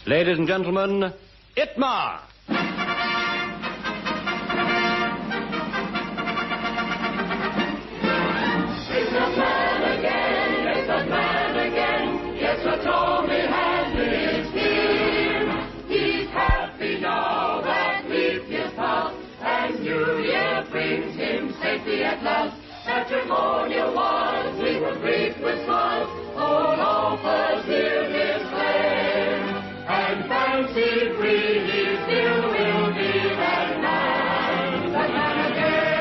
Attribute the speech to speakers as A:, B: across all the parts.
A: Ladies and gentlemen, Itmar.
B: At last, matrimonial wise, we will greet with smiles all offers near his flame, and fancy free he still will be that man again.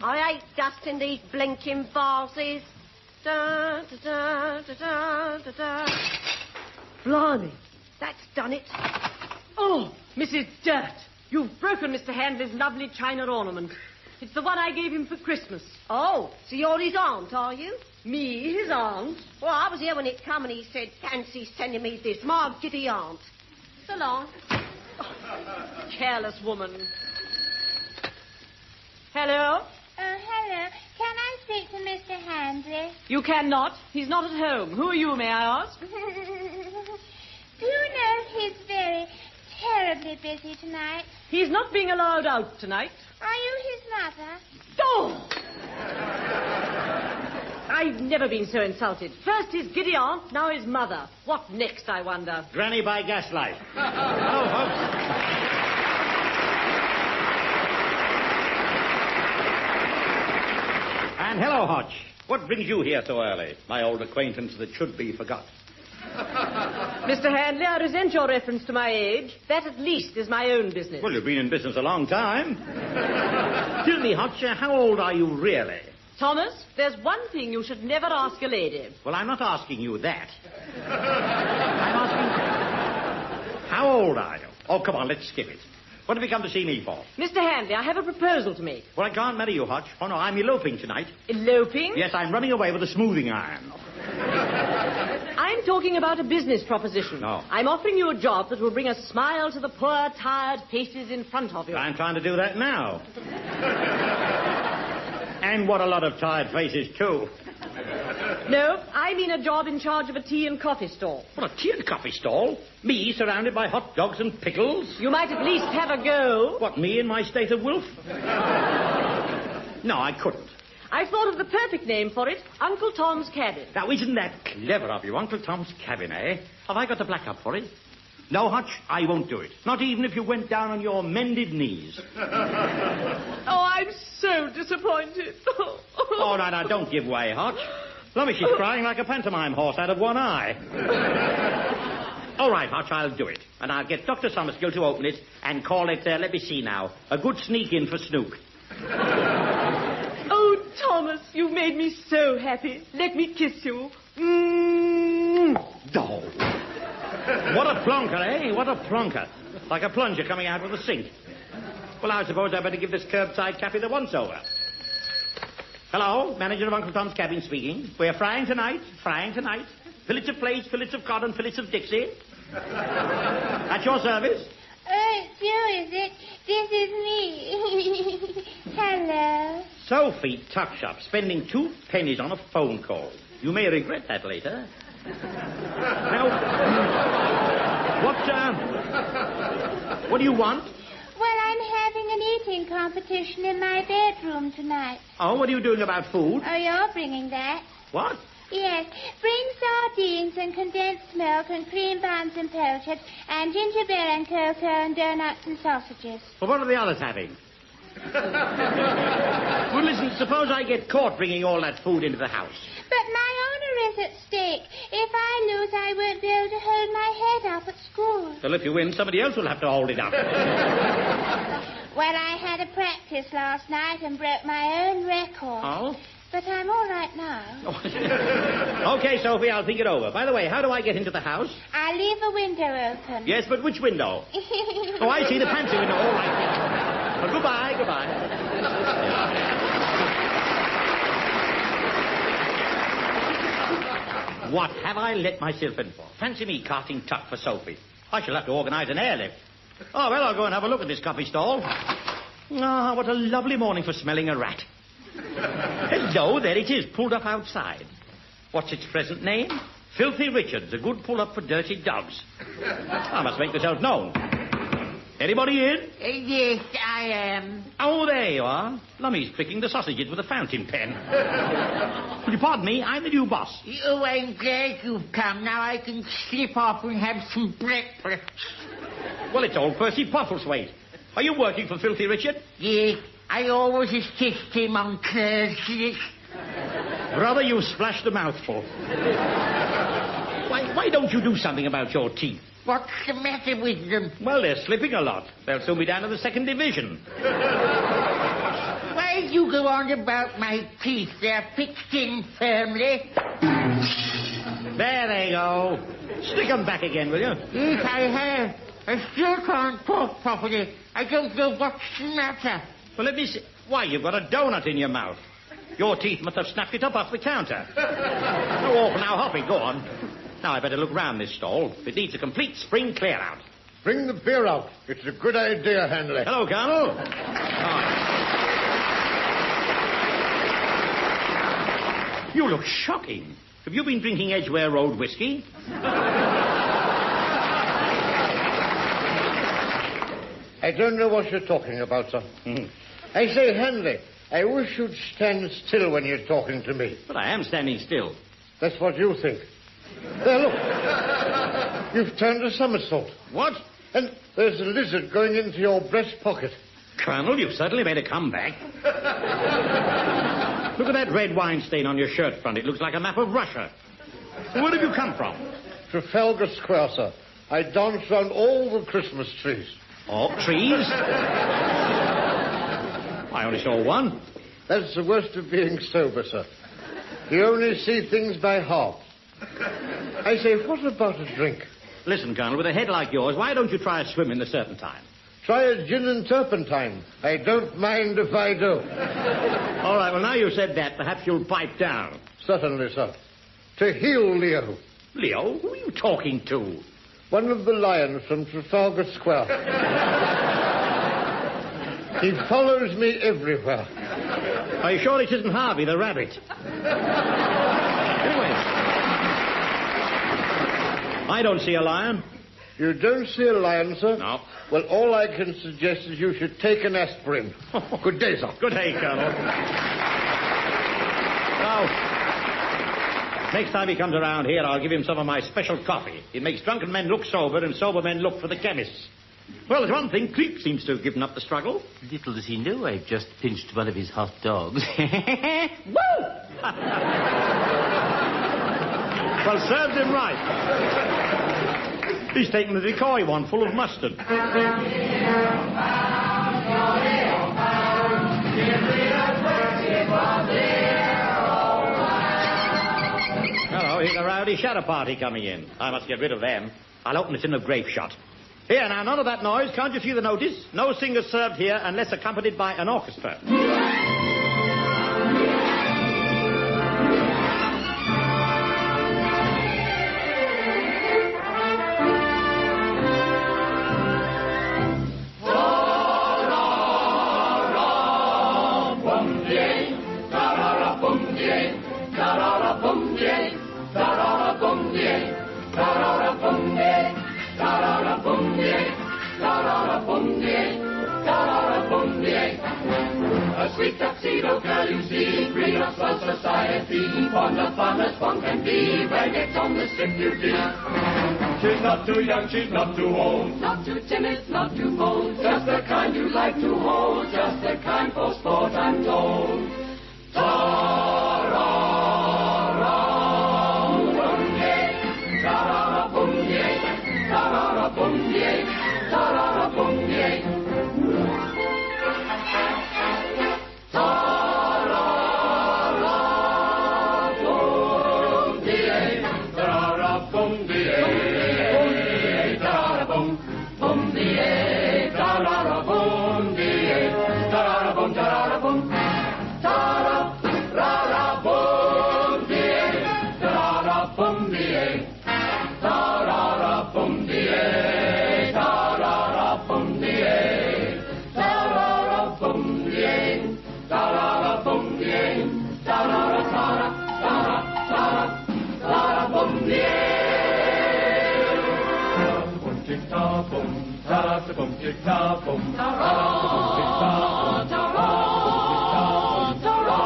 C: I hate dusting these blinking vases. Da, da, da, da, da, da, da. Blimey, that's done it.
D: Oh, Mrs. Dirt. You've broken Mr. Handley's lovely china ornament. It's the one I gave him for Christmas.
C: Oh, so you're his aunt, are you?
D: Me, his aunt?
C: Well, I was here when it come and he said, fancy sending me this, my giddy aunt. So long.
D: Oh, careless woman. Hello?
E: Oh, hello. Can I speak to Mr. Handley?
D: You cannot. He's not at home. Who are you, may I ask?
E: Do you know he's very terribly busy tonight?
D: He's not being allowed out tonight.
E: Are you his mother?
D: Oh! I've never been so insulted. First his giddy aunt, now his mother. What next, I wonder?
F: Granny by gaslight. Hello, folks. And hello, Hodge. What brings you here so early? My old acquaintance that should be forgot.
D: Mr. Handley, I resent your reference to my age. That at least is my own business.
F: Well, you've been in business a long time. Tell me, Hodge, how old are you really?
D: Thomas, there's one thing you should never ask a lady.
F: Well, I'm not asking you that. I'm asking, how old are you? Oh, come on, let's skip it. What have you come to see me for?
D: Mr. Handley, I have a proposal to make.
F: Well, I can't marry you, Hodge. Oh, no, I'm eloping tonight.
D: Eloping?
F: Yes, I'm running away with a smoothing iron.
D: I'm talking about a business proposition.
F: No.
D: I'm offering you a job that will bring a smile to the poor, tired faces in front of you.
F: I'm trying to do that now. And what a lot of tired faces, too.
D: No, I mean a job in charge of a tea and coffee stall.
F: What, a tea and coffee stall? Me, surrounded by hot dogs and pickles?
D: You might at least have a go.
F: What, me in my state of wolf? No, I couldn't.
D: I thought of the perfect name for it, Uncle Tom's Cabin.
F: Now, isn't that clever of you, Uncle Tom's Cabin, eh? Have I got the black up for it? No, Hutch, I won't do it. Not even if you went down on your mended knees.
D: Oh, I'm so disappointed.
F: Oh, no, don't give way, Hutch. Lummy, she's crying like a pantomime horse out of one eye. All right, Hutch, I'll do it. And I'll get Dr. Summerskill to open it and call it, let me see now, a good sneak in for Snook.
D: Oh, Thomas, you've made me so happy. Let me kiss you. Mm.
F: Oh. What a plonker, eh? What a plonker. Like a plunger coming out of the sink. Well, I suppose I better give this curbside cafe the once-over. Hello, manager of Uncle Tom's Cabin speaking. We're frying tonight. Fillets of plate, fillets of cod, and fillets of Dixie. At your service.
E: Oh, it's you, is it? This is me. Hello.
F: Sophie Tuckshop, spending 2 pennies on a phone call. You may regret that later. Now, what do you want?
E: Well, I'm having an eating competition in my bedroom tonight.
F: Oh, what are you doing about food?
E: Oh, you're bringing that?
F: What?
E: Yes. Bring sardines and condensed milk and cream buns and pilchards and ginger beer and cocoa and donuts and sausages.
F: Well, what are the others having? Well, listen, suppose I get caught bringing all that food into the house.
E: But my honour is at stake. If I lose, I won't be able to hold my head up at school.
F: Well, if you win, somebody else will have to hold it up.
E: Well, I had a practice last night and broke my own record.
F: Oh?
E: But I'm all right now.
F: Okay, Sophie, I'll think it over. By the way, how do I get into the house?
E: I'll leave a window open.
F: Yes, but which window? Oh, I see, the pantry window. All right. Well, goodbye. What have I let myself in for? Fancy me carting tuck for Sophie. I shall have to organise an airlift. Oh, well, I'll go and have a look at this coffee stall. Ah, what a lovely morning for smelling a rat. Hello, there it is, pulled up outside. What's its present name? Filthy Richard's a good pull-up for dirty dogs. I must make myself known. Anybody in?
G: Yes, I am.
F: Oh, there you are. Lummy's picking the sausages with a fountain pen. Will you pardon me? I'm the new boss.
G: Oh, I'm glad you've come. Now I can slip off and have some breakfast.
F: Well, it's old Percy Postlethwaite. Are you working for Filthy Richard?
G: Yes, I always assist him on Thursdays.
F: Brother, you splashed a mouthful. Why don't you do something about your teeth?
G: What's the matter with them?
F: Well, they're slipping a lot. They'll soon be down to the 2nd division.
G: Why do you go on about my teeth? They're fixed in firmly.
F: There they go. Stick them back again, will you?
G: Yes, I have. I still can't talk properly. I don't know what's the matter.
F: Well, let me see. Why, you've got a donut in your mouth. Your teeth must have snapped it up off the counter. No awful now, Hoppy, go on. Now, I better look round this stall. It needs a complete spring clear-out.
H: Bring the beer out. It's a good idea, Handley.
F: Hello, Colonel. You look shocking. Have you been drinking Edgware Road whiskey?
H: I don't know what you're talking about, sir. I say, Handley, I wish you'd stand still when you're talking to me.
F: But I am standing still.
H: That's what you think. There, look. You've turned a somersault.
F: What?
H: And there's a lizard going into your breast pocket.
F: Colonel, you've certainly made a comeback. Look at that red wine stain on your shirt front. It looks like a map of Russia. Where have you come from?
H: Trafalgar Square, sir. I danced round all the Christmas trees.
F: Oh, trees? I only saw one.
H: That's the worst of being sober, sir. You only see things by half. I say, what about a drink?
F: Listen, Colonel, with a head like yours, why don't you try a swim in the Serpentine?
H: Try a gin and turpentine. I don't mind if I do.
F: All right, well, now you've said that, perhaps you'll pipe down.
H: Certainly, sir. To heel Leo.
F: Leo? Who are you talking to?
H: One of the lions from Trafalgar Square. He follows me everywhere.
F: Are you sure it isn't Harvey the rabbit? Anyway, I don't see a lion.
H: You don't see a lion, sir?
F: No.
H: Well, all I can suggest is you should take an aspirin. Good day, sir.
F: Good day, Colonel. Now, next time he comes around here, I'll give him some of my special coffee. It makes drunken men look sober and sober men look for the chemists. Well, there's one thing. Cleek seems to have given up the struggle.
I: Little does he know I've just pinched one of his hot dogs.
F: Woo! Well, serves him right. He's taken the decoy one full of mustard. Hello, here's a rowdy shadow party coming in. I must get rid of them. I'll open it in a grape shot. Here, now, none of that noise. Can't you see the notice? No singer served here unless accompanied by an orchestra.
B: A sweet tuxedo girl you see, green of swell society, fond of fun as one can be, when it's on the strip you see. She's not too young, she's not too old, not too timid, not too bold, just the kind you like to hold, just the kind for sport I'm told. Ta-ra-ra-bum-ye, ta-ra-ra-bum-ye, ta-ra-ra-bum-ye, ta-ra-ra-bum-ye. Ta-ra-ra-bum, ta-ra-boom, ta-ra-boom, ta-ra-boom, ta-ra-boom, ta-ra-boom,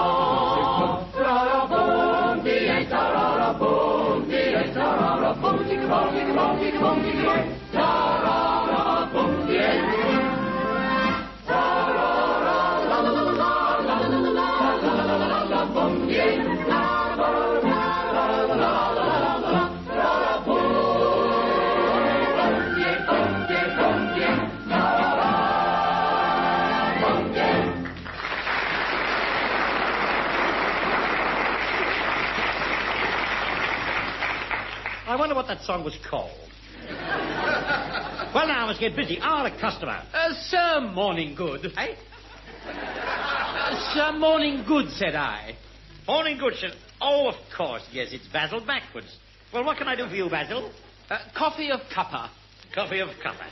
B: ta-ra-boom, dee, ta-ra-boom, dee, ta-ra-boom, tick-a-boom, tick-a-boom, tick-a-boom, tick-a-boom, ta-ra-boom, dee.
F: I wonder what that song was called. Well, now I must get busy. Ah, the customer.
J: Sir, morning good.
F: Eh?
J: Sir, morning good, said I.
F: Morning good, sir. Oh, of course. Yes, it's Basil backwards. Well, what can I do for you, Basil?
J: Coffee of cuppa.
F: Coffee of cuppa.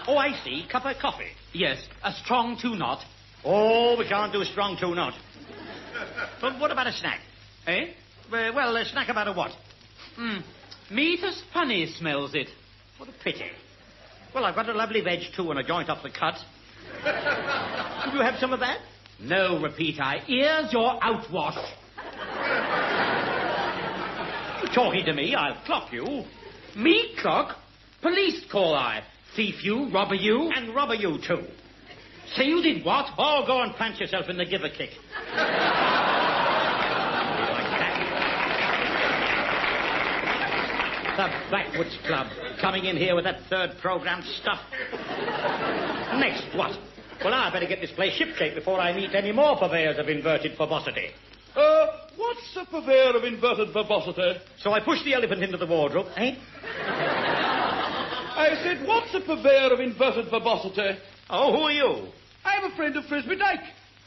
F: Oh, I see. Cuppa coffee.
J: Yes, a strong 2-knot.
F: Oh, we can't do a strong 2-knot. But what about a snack?
J: Eh?
F: Well, a snack about a what?
J: Meat as funny smells it.
F: What a pity. Well, I've got a lovely veg, too, and a joint off the cut. Could you have some of that?
J: No, repeat I. Here's your outwash.
F: You talking to me? I'll clock you.
J: Me clock? Police call I. Thief you, robber you.
F: And robber you, too.
J: Say you did what?
F: Oh, go and plant yourself in the giver kick. The Backwoods Club, coming in here with that third program stuff. Next, what? Well, I better get this place shipshape before I meet any more purveyors of inverted verbosity.
A: What's a purveyor of inverted verbosity?
F: So I pushed the elephant into the wardrobe, eh?
A: I said, what's a purveyor of inverted verbosity?
F: Oh, who are you?
A: I'm a friend of Frisbee Dyke.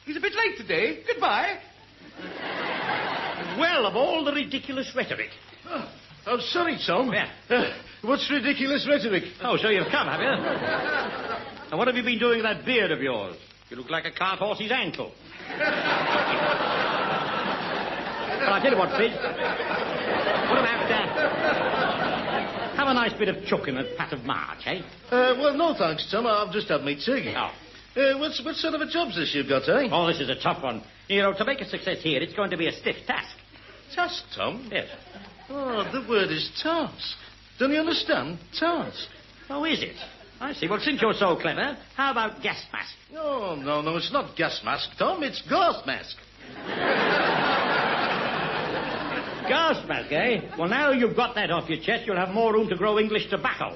A: He's a bit late today. Goodbye.
F: Well, of all the ridiculous rhetoric.
H: Oh, sorry, Tom.
F: Yeah.
H: What's ridiculous rhetoric?
F: Oh, so you've come, have you? And what have you been doing with that beard of yours? You look like a cart horse's ankle. Well, I'll tell you what, Fizz. What about have a nice bit of chook and a pat of March, eh?
H: Well, no thanks, Tom. I've just had me tea.
F: Oh.
H: What sort of a job's this you've got, eh?
F: Oh, this is a tough one. You know, to make a success here, it's going to be a stiff task.
H: Task, Tom?
F: Yes.
H: Oh, the word is task. Don't you understand? Task.
F: Oh, is it? I see. Well, since you're so clever, how about gas mask?
H: No, it's not gas mask, Tom. It's gas mask.
F: Gas mask, eh? Well, now you've got that off your chest, you'll have more room to grow English tobacco.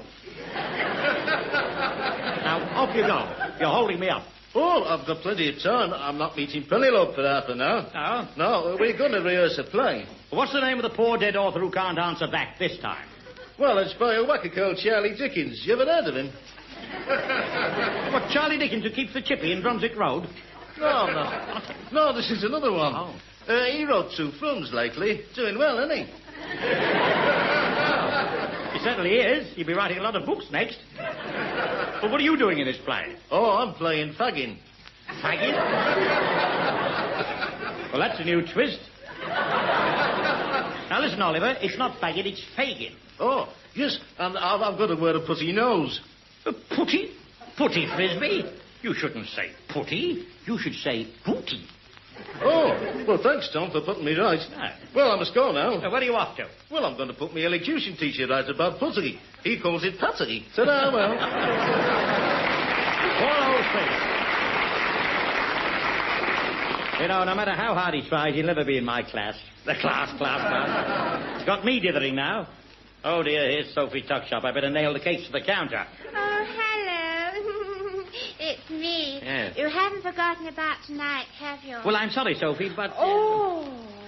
F: Now, off you go. You're holding me up.
H: Oh, I've got plenty of time. I'm not meeting Penelope for half an hour.
F: Oh?
H: No, we're going to rehearse a play.
F: What's the name of the poor dead author who can't answer back this time?
H: Well, it's by a whacker called Charlie Dickens. You ever heard of him?
F: What, Charlie Dickens who keeps the chippy in Brunswick Road?
H: No, this is another one.
F: Oh.
H: He wrote 2 films lately. Doing well, isn't he?
F: He certainly is. He'll be writing a lot of books next. But what are you doing in this play?
H: Oh, I'm playing fagging.
F: Fagging? Well, that's a new twist. Now, listen, Oliver, it's not fagging, it's fagging.
H: Oh, yes, and I've got a word of putty nose.
F: Putty? Putty, Frisbee? You shouldn't say putty. You should say booty.
H: Oh, well, thanks, Tom, for putting me right.
F: No.
H: Well, I must go now.
F: Where are you off to?
H: Well, I'm going to put my elocution teacher right about putty. He calls it patty. Ta-da, well.
F: Poor old face. You know, no matter how hard he tries, he'll never be in my class. The class. It's got me dithering now. Oh, dear, here's Sophie Tuckshop. I better nail the cakes to the counter.
E: Oh, hello. It's me.
F: Yes.
E: You haven't forgotten about tonight, have you?
F: Well, I'm sorry, Sophie, but...
E: Oh,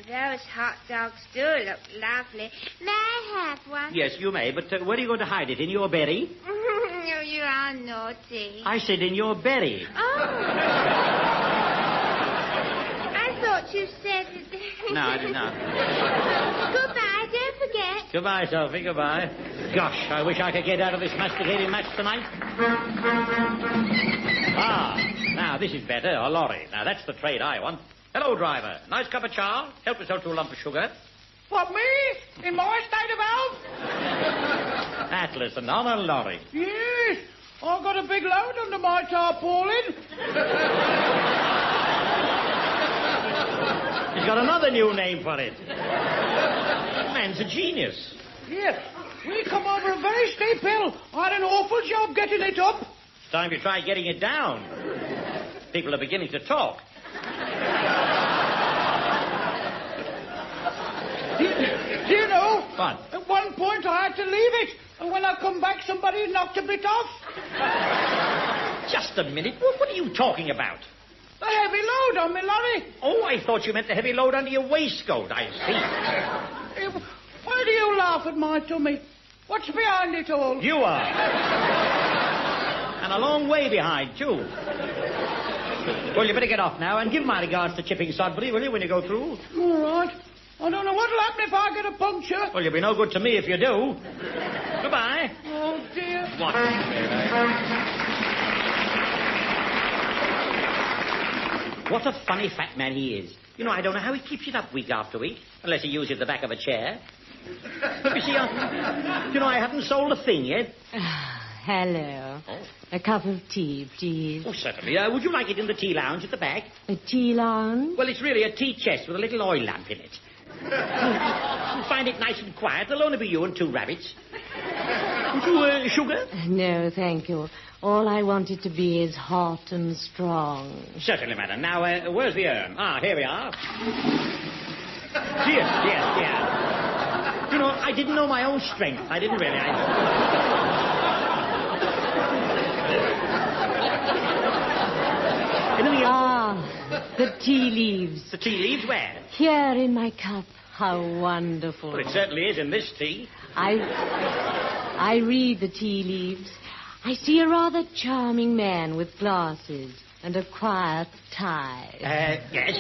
E: those hot dogs do look lovely. May I have one?
F: Yes, you may, but where are you going to hide it? In your berry?
E: Oh, you are naughty.
F: I said in your berry.
E: Oh. I thought you said...
F: No, I did not.
E: Goodbye, don't forget.
F: Goodbye, Sophie, goodbye. Gosh, I wish I could get out of this masticating match tonight. Now, this is better. A lorry. Now, that's the trade I want. Hello, driver. Nice cup of char. Help yourself to a lump of sugar.
G: What, me? In my state of health?
F: Atlas and on a lorry.
G: Yes,
A: I've got a big load under my tarpaulin.
F: He's got another new name for it. Man's a genius.
A: Yes. We come over a very steep hill. I had an awful job getting it up.
F: It's time you try getting it down. People are beginning to talk.
A: Do you know?
F: What?
A: At one point I had to leave it. And when I come back, somebody knocked a bit off.
F: Just a minute. What are you talking about?
A: The heavy load on my lorry.
F: Oh, I thought you meant the heavy load under your waistcoat. I see.
A: Why do you laugh at my tummy? What's behind it all?
F: You are. And a long way behind, too. Well, you better get off now and give my regards to Chipping Sodbury, will you, when you go through?
A: All right. I don't know what'll happen if I get a puncture.
F: Well, you'll be no good to me if you do. Goodbye.
A: Oh, dear.
F: What? What a funny fat man he is. You know, I don't know how he keeps it up week after week, unless he uses the back of a chair. But you see, I haven't sold a thing yet.
D: Hello.
F: Oh.
D: A cup of tea, please.
F: Oh, certainly. Would you like it in the tea lounge at the back?
D: A tea lounge?
F: Well, it's really a tea chest with a little oil lamp in it. You'll find it nice and quiet. There'll only be you and two rabbits. Would you, sugar?
D: No, thank you. All I want it to be is hot and strong.
F: Certainly, madam. Now, where's the urn? Ah, here we are. Dear. You know, I didn't know my own strength. I didn't really.
D: The tea leaves.
F: The tea leaves where?
D: Here in my cup. How wonderful.
F: Well, it certainly is in this tea.
D: I read the tea leaves. I see a rather charming man with glasses and a quiet tie.
F: Yes.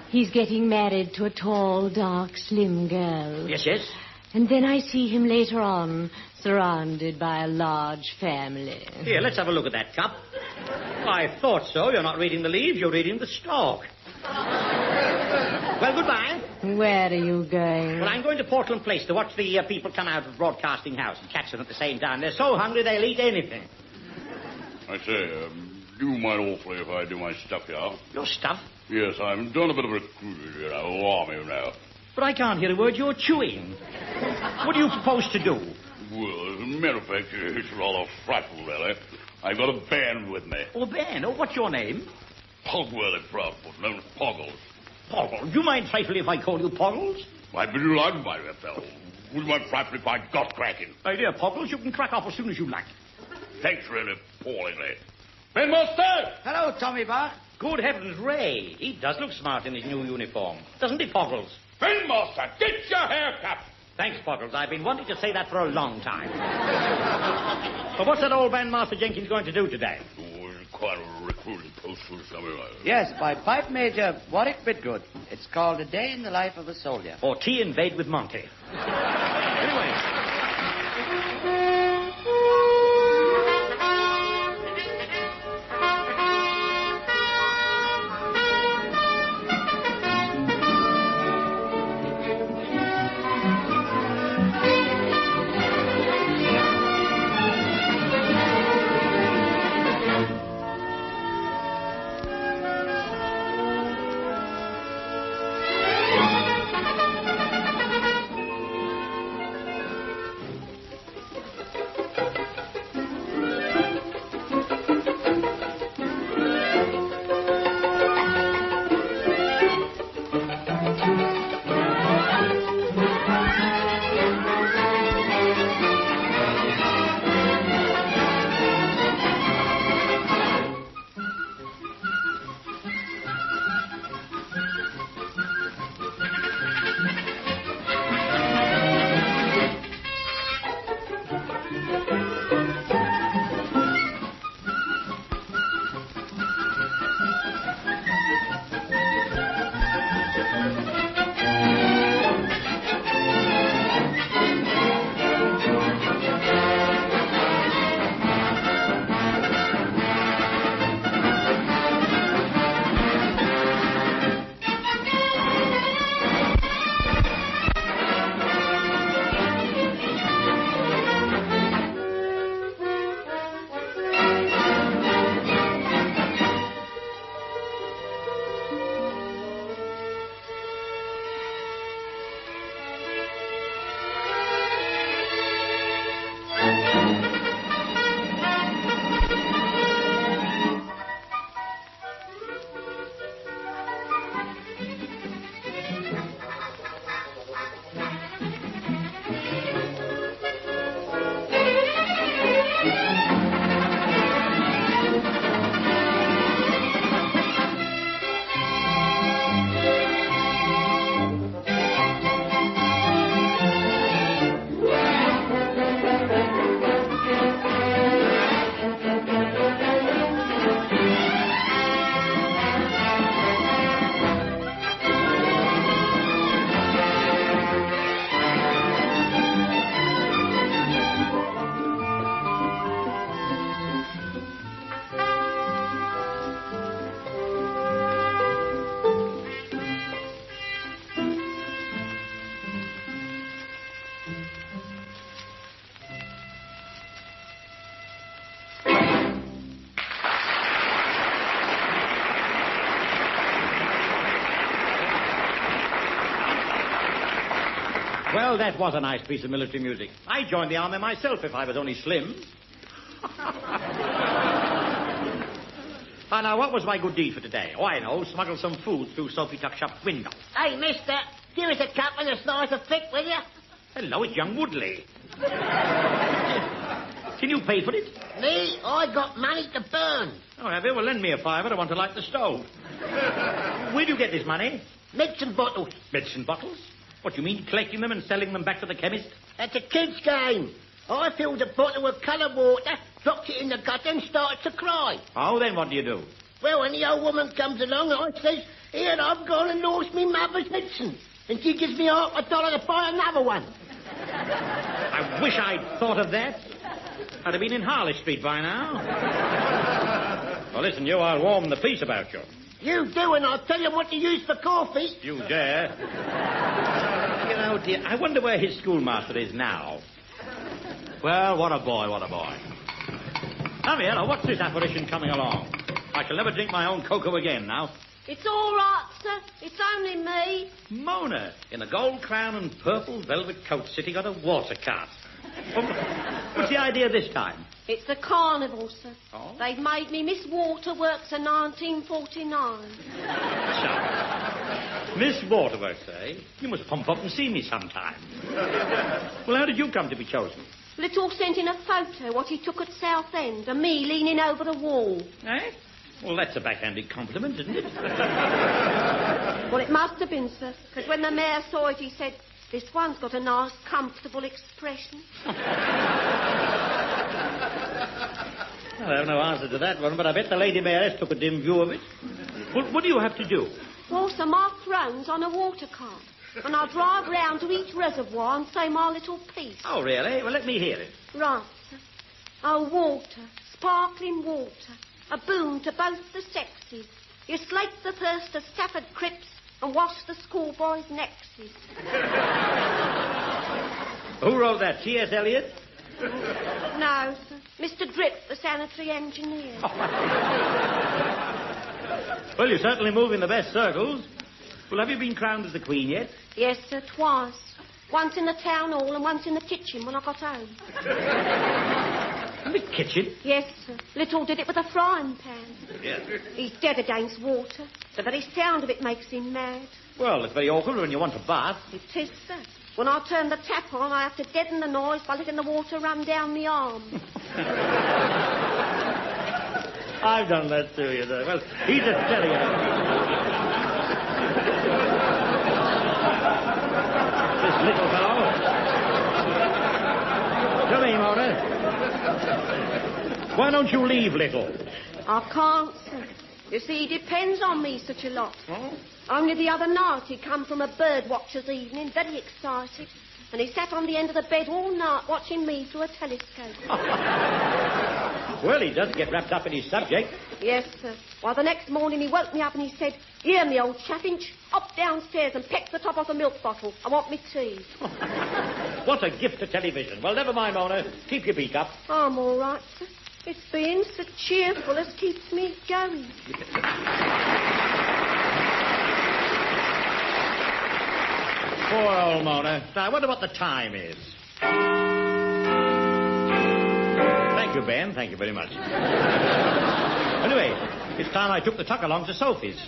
D: He's getting married to a tall, dark, slim girl.
F: Yes.
D: And then I see him later on, surrounded by a large family.
F: Here, let's have a look at that cup. I thought so. You're not reading the leaves, you're reading the stalk. Well, goodbye.
D: Where are you going?
F: Well, I'm going to Portland Place to watch the people come out of the broadcasting house and catch them at the same time. They're so hungry they'll eat anything.
K: I say, do you mind awfully if I do my stuff here?
F: Your stuff?
K: Yes, I'm doing a bit of recruiting here. I'll arm you now.
F: But I can't hear a word you're chewing. What are you supposed to do?
K: Well, as a matter of fact, it's rather frightful, really. I've got a band with me.
F: Oh, a band? Oh, what's your name?
K: Pogworthy Proudfoot, known as Poggles.
F: Poggles? Do you mind frightfully if I call you Poggles?
K: I'd be delighted, my dear fellow. Would you mind frightfully if I got cracking?
F: My dear Poggles, you can crack off as soon as you like.
K: Thanks really appallingly. Bandmaster!
A: Hello, Tommy Bach.
F: Good heavens, Ray. He does look smart in his new uniform. Doesn't he, Poggles?
K: Bandmaster, get your hair cut!
F: Thanks, Poggles. I've been wanting to say that for a long time. But what's that old Bandmaster Jenkins going to do today?
K: Oh, it's quite a recruiting post for something like that.
L: Yes, by Pipe Major Warwick Bidgood. It's called A Day in the Life of a Soldier.
F: Or Tea in Bed with Monty. Anyway. Well, that was a nice piece of military music. I'd join the army myself if I was only slim. Now, what was my good deed for today? Oh, I know. Smuggle some food through Sophie Tuckshop's window.
C: Hey, mister, give us a cup and a slice of thick, will you?
F: Hello, it's young Woodley. Can you pay for it?
C: Me? I got money to burn.
F: Oh, have you? Well, lend me a fiver. I want to light the stove. Where do you get this money?
C: Medicine bottles.
F: Medicine bottles? What, you mean collecting them and selling them back to the chemist?
C: That's a kid's game. I filled a bottle with coloured water, dropped it in the gutter and started to cry.
F: Oh, then what do you do?
C: Well, when the old woman comes along, I says, here, I've gone and lost me mother's medicine. And she gives me $1 to buy another one.
F: I wish I'd thought of that. I'd have been in Harley Street by now. Well, listen, you, I'll warm the peace about you.
C: You do, and I'll tell you what to use for coffee.
F: You dare. You know, dear, I wonder where his schoolmaster is now. Well, what a boy, what a boy. Now, here, now, what's this apparition coming along? I shall never drink my own cocoa again now.
C: It's all right, sir. It's only me.
F: Mona, in a gold crown and purple velvet coat, sitting on a water cart. What's the idea this time?
C: It's a carnival, sir.
F: Oh?
C: They've made me Miss Waterworks in 1949.
F: So, Miss Waterworks, eh? You must pump up and see me sometime. Well, how did you come to be chosen?
C: Little sent in a photo what he took at Southend of me leaning over the wall.
F: Eh? Well, that's a backhanded compliment, isn't it?
C: Well, it must have been, sir, because when the mayor saw it, he said, this one's got a nice, comfortable expression.
F: Well, I have no answer to that one, but I bet the Lady Mayoress took a dim view of it. What do you have to do?
C: Well, sir, my throne's on a water cart, and I'll drive round to each reservoir and say my little piece.
F: Oh, really? Well, let me hear it.
C: Right, sir. Oh, water, sparkling water, a boon to both the sexes. You slake the thirst of Stafford Cripps and wash the schoolboys' nexes.
F: Who wrote that? T.S. Eliot?
C: No, sir. Mr. Drip, the sanitary engineer.
F: Well, you certainly move in the best circles. Well, have you been crowned as the Queen yet?
C: Yes, sir, twice. Once in the town hall and once in the kitchen when I got home.
F: In the kitchen?
C: Yes, sir. Little did it with a frying pan.
F: Yes.
C: He's dead against water. The very sound of it makes him mad.
F: Well, it's very awkward when you want a bath.
C: It is, sir. When I turn the tap on, I have to deaden the noise by letting the water run down the arm.
F: I've done that too, you know. Well, he's a terrier. This little fellow. Come in, Mona. Why don't you leave, Little?
C: I can't, sir. You see, he depends on me such a lot.
F: Oh?
C: Only the other night he come from a bird watcher's evening, very excited, and he sat on the end of the bed all night watching me through a telescope.
F: Well, he does get wrapped up in his subject.
C: Yes, sir. Why, the next morning he woke me up and he said, here, me old chaffinch, hop downstairs and peck the top off the milk bottle. I want me tea.
F: What a gift to television. Well, never mind, Mona. Keep your beak up.
C: I'm all right, sir. It's being so cheerful as keeps me going.
F: Poor old Mona. I wonder what the time is. Thank you, Ben. Thank you very much. Anyway, it's time I took the tuck along to Sophie's.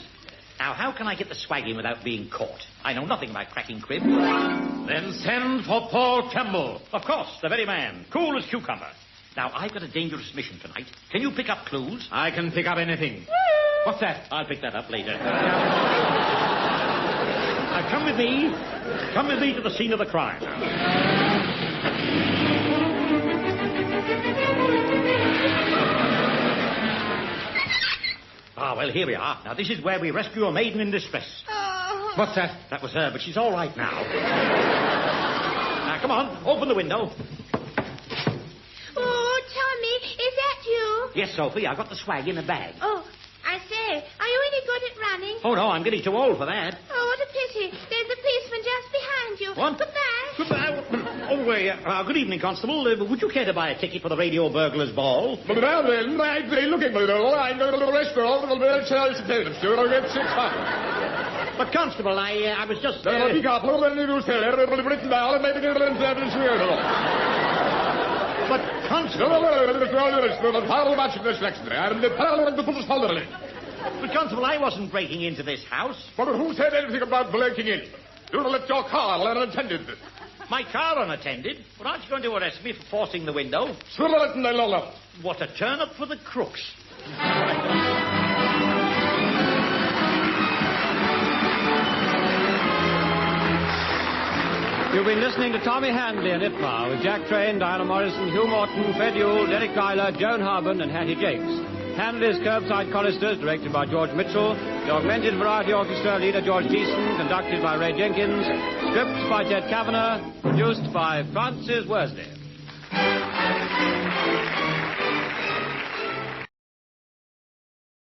F: Now, how can I get the swag in without being caught? I know nothing about cracking cribs.
J: Then send for Paul Campbell.
F: Of course, the very man. Cool as cucumber. Now, I've got a dangerous mission tonight. Can you pick up clues?
J: I can pick up anything. What's that?
F: I'll pick that up later. Now, come with me. Come with me to the scene of the crime. Ah, well, here we are. Now, this is where we rescue a maiden in distress.
J: What's that?
F: That was her, but she's all right now. Now, come on. Open the window.
E: Oh, Tommy, is that you?
F: Yes, Sophie, I've got the swag in a bag.
E: Oh, I say, are you any good at running?
F: Oh, no, I'm getting too old for that.
E: Oh, what a pity. There's a policeman just behind you.
F: What?
E: Goodbye.
F: Goodbye. way, good evening, Constable. Would you care to buy a ticket for the radio burglars' ball?
M: Well, then, I'm looking for it all. I'm going to the restaurant. I'll get £6.
F: But, Constable, I was just...
M: I'll pick up all the news there. It'll be written down and maybe get it in swear.
F: But, Constable... But, Constable, I wasn't breaking into this house.
M: But who said anything about breaking in? You left your car unattended.
F: My car unattended? Well, aren't you going to arrest me for forcing the window? What a turn-up for the crooks.
N: You've been listening to Tommy Handley and Itmar with Jack Train, Diana Morrison, Hugh Morton, Fred Yule, Derek Guyler, Joan Harburn and Hattie Jakes. Handley's Curbside Choristers, directed by George Mitchell. The Augmented Variety Orchestra, leader George Deason, conducted by Ray Jenkins. Script by Ted Kavanagh, produced by Francis Worsley.